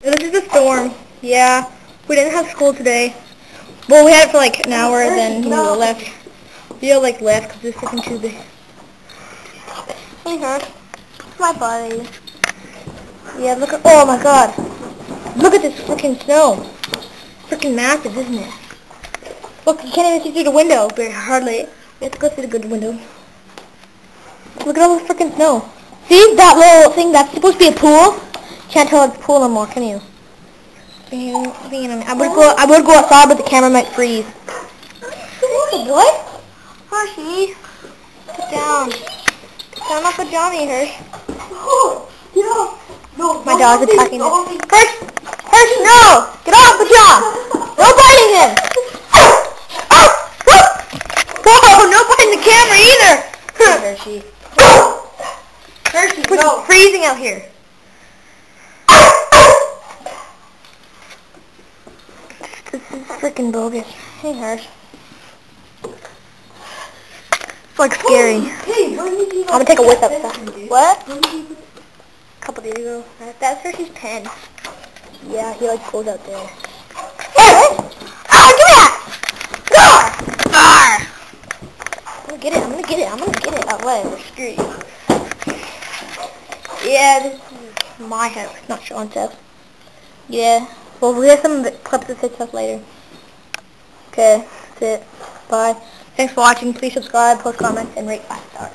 This is the storm. Yeah, we didn't have school today. Well, we had it for like an hour, then we left. We all like left because it's freaking Tuesday. Hey, her. It's my buddy. Yeah, look at. Oh my God. Look at this freaking snow. Freaking massive, isn't it? Look, you can't even see through the window. Very hardly. We have to go through the good window. Look at all this freaking snow. See that little thing? That's supposed to be a pool. Can't tell it's a pool anymore, can you? I would go outside, but the camera might freeze. What? Hershey, sit down. Sit down off of Johnny, Hersh. No. My dog's attacking me. Hersh, no! Get off of John! No biting him! Whoa, no biting the camera either! Hershey. Hershey, it's freezing out here. This is freaking bogus. Hey, Hersh. It's like scary. I'm gonna take a whiff outside. What? A couple days ago. That's Hershey's pen. Yeah, he like goes out there. Hey! Oh, give me that! Arr! I'm gonna get it. Oh, whatever. Screw you. Yeah, this is my house, not Sean's house. Yeah. Well, we'll get some clips of his house later. Okay, that's it. Bye. Thanks for watching. Please subscribe, post comments, and rate 5 stars.